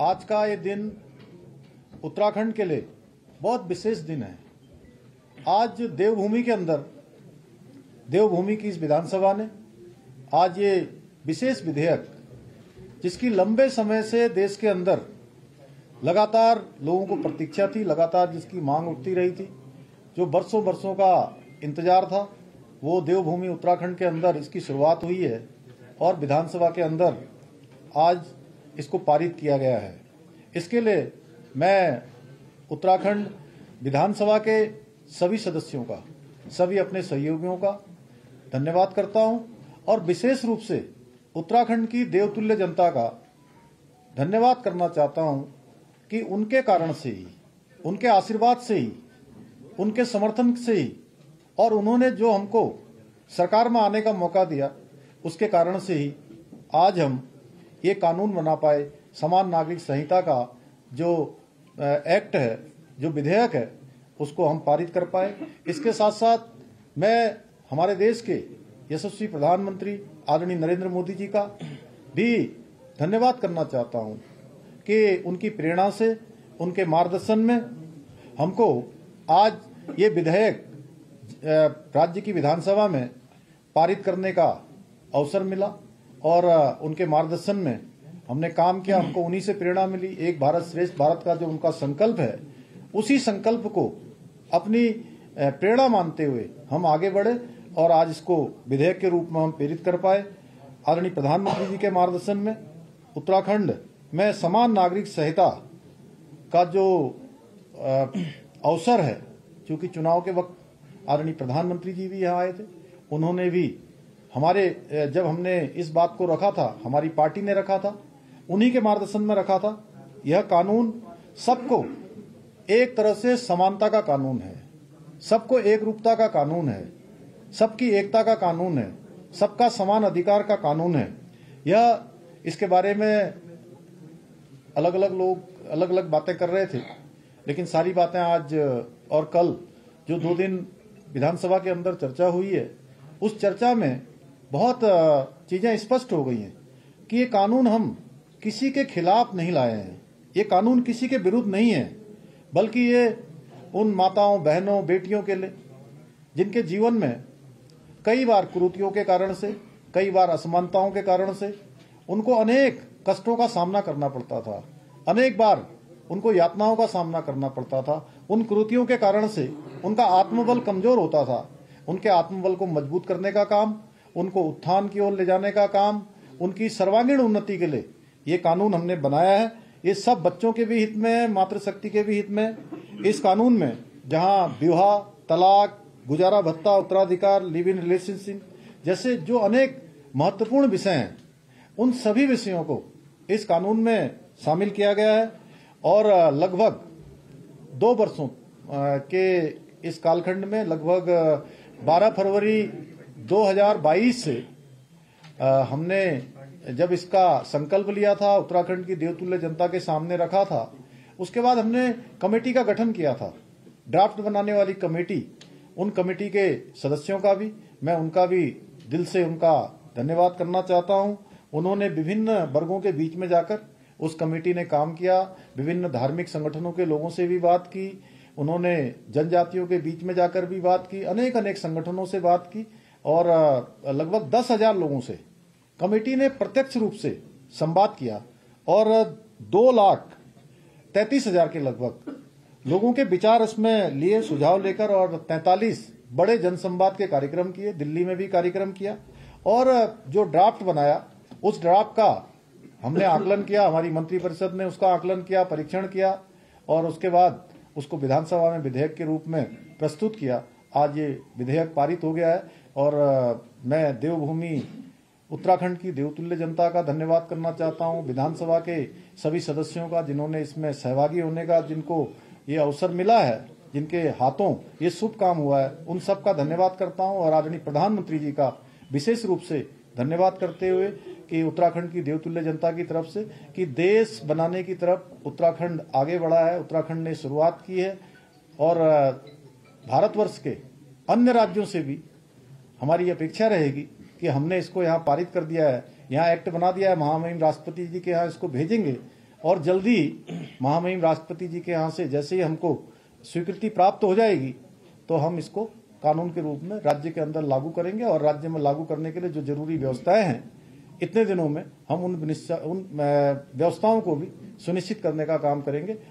आज का ये दिन उत्तराखंड के लिए बहुत विशेष दिन है। आज देवभूमि के अंदर, देवभूमि की इस विधानसभा ने आज ये विशेष विधेयक, जिसकी लंबे समय से देश के अंदर लगातार लोगों को प्रतीक्षा थी, लगातार जिसकी मांग उठती रही थी, जो बरसों बरसों का इंतजार था, वो देवभूमि उत्तराखंड के अंदर इसकी शुरुआत हुई है और विधानसभा के अंदर आज इसको पारित किया गया है। इसके लिए मैं उत्तराखंड विधानसभा के सभी सदस्यों का, सभी अपने सहयोगियों का धन्यवाद करता हूं और विशेष रूप से उत्तराखंड की देवतुल्य जनता का धन्यवाद करना चाहता हूं कि उनके कारण से ही, उनके आशीर्वाद से ही, उनके समर्थन से ही और उन्होंने जो हमको सरकार में आने का मौका दिया, उसके कारण से ही आज हम ये कानून बना पाए। समान नागरिक संहिता का जो एक्ट है, जो विधेयक है, उसको हम पारित कर पाए। इसके साथ साथ मैं हमारे देश के यशस्वी प्रधानमंत्री आदरणीय नरेंद्र मोदी जी का भी धन्यवाद करना चाहता हूं कि उनकी प्रेरणा से, उनके मार्गदर्शन में हमको आज ये विधेयक राज्य की विधानसभा में पारित करने का अवसर मिला और उनके मार्गदर्शन में हमने काम किया। हमको उन्हीं से प्रेरणा मिली। एक भारत श्रेष्ठ भारत का जो उनका संकल्प है, उसी संकल्प को अपनी प्रेरणा मानते हुए हम आगे बढ़े और आज इसको विधेयक के रूप में हम प्रेरित कर पाए। आदरणीय प्रधानमंत्री जी के मार्गदर्शन में उत्तराखंड में समान नागरिक संहिता का जो अवसर है, क्योंकि चुनाव के वक्त आदरणीय प्रधानमंत्री जी भी यहाँ आए थे, उन्होंने भी हमारे, जब हमने इस बात को रखा था, हमारी पार्टी ने रखा था, उन्हीं के मार्गदर्शन में रखा था। यह कानून सबको एक तरह से समानता का कानून है, सबको एक रूपता का कानून है, सबकी एकता का कानून है, सबका समान अधिकार का कानून है। यह, इसके बारे में अलग अलग लोग अलग अलग बातें कर रहे थे, लेकिन सारी बातें आज और कल जो 2 दिन विधानसभा के अंदर चर्चा हुई है, उस चर्चा में बहुत चीजें स्पष्ट हो गई हैं कि ये कानून हम किसी के खिलाफ नहीं लाए हैं, ये कानून किसी के विरुद्ध नहीं है, बल्कि ये उन माताओं, बहनों, बेटियों के लिए जिनके जीवन में कई बार कुरीतियों के कारण से, कई बार असमानताओं के कारण से उनको अनेक कष्टों का सामना करना पड़ता था, अनेक बार उनको यातनाओं का सामना करना पड़ता था। उन कुरीतियों के कारण से उनका आत्मबल कमजोर होता था। उनके आत्मबल को मजबूत करने का काम, उनको उत्थान की ओर ले जाने का काम, उनकी सर्वांगीण उन्नति के लिए ये कानून हमने बनाया है। ये सब बच्चों के भी हित में है, मातृशक्ति के भी हित में। इस कानून में जहां विवाह, तलाक, गुजारा भत्ता, उत्तराधिकार, लिव इन रिलेशनशिप जैसे जो अनेक महत्वपूर्ण विषय हैं, उन सभी विषयों को इस कानून में शामिल किया गया है और लगभग 2 वर्षों के इस कालखंड में, लगभग 12 फरवरी 2022 से हमने जब इसका संकल्प लिया था, उत्तराखंड की देवतुल्य जनता के सामने रखा था, उसके बाद हमने कमेटी का गठन किया था, ड्राफ्ट बनाने वाली कमेटी। उन कमेटी के सदस्यों का भी, मैं उनका भी दिल से उनका धन्यवाद करना चाहता हूं। उन्होंने विभिन्न वर्गों के बीच में जाकर उस कमेटी ने काम किया, विभिन्न धार्मिक संगठनों के लोगों से भी बात की, उन्होंने जनजातियों के बीच में जाकर भी बात की, अनेक अनेक संगठनों से बात की और लगभग 10,000 लोगों से कमेटी ने प्रत्यक्ष रूप से संवाद किया और 2,33,000 के लगभग लोगों के विचार इसमें लिए, सुझाव लेकर, और 43 बड़े जनसंवाद के कार्यक्रम किए, दिल्ली में भी कार्यक्रम किया और जो ड्राफ्ट बनाया, उस ड्राफ्ट का हमने आकलन किया, हमारी मंत्रिपरिषद ने उसका आकलन किया, परीक्षण किया और उसके बाद उसको विधानसभा में विधेयक के रूप में प्रस्तुत किया। आज ये विधेयक पारित हो गया है और मैं देवभूमि उत्तराखंड की देवतुल्य जनता का धन्यवाद करना चाहता हूं, विधानसभा के सभी सदस्यों का जिन्होंने इसमें सहभागी होने का, जिनको ये अवसर मिला है, जिनके हाथों ये शुभ काम हुआ है, उन सब का धन्यवाद करता हूं और आदरणीय प्रधानमंत्री जी का विशेष रूप से धन्यवाद करते हुए कि उत्तराखंड की देवतुल्य जनता की तरफ से कि देश बनाने की तरफ उत्तराखंड आगे बढ़ा है, उत्तराखंड ने शुरुआत की है और भारतवर्ष के अन्य राज्यों से भी हमारी अपेक्षा रहेगी कि हमने इसको यहाँ पारित कर दिया है, यहाँ एक्ट बना दिया है, महामहिम राष्ट्रपति जी के यहाँ इसको भेजेंगे और जल्दी महामहिम राष्ट्रपति जी के यहाँ से जैसे ही हमको स्वीकृति प्राप्त हो जाएगी तो हम इसको कानून के रूप में राज्य के अंदर लागू करेंगे और राज्य में लागू करने के लिए जो जरूरी व्यवस्थाएं हैं इतने दिनों में हम उन व्यवस्थाओं को भी सुनिश्चित करने का काम करेंगे।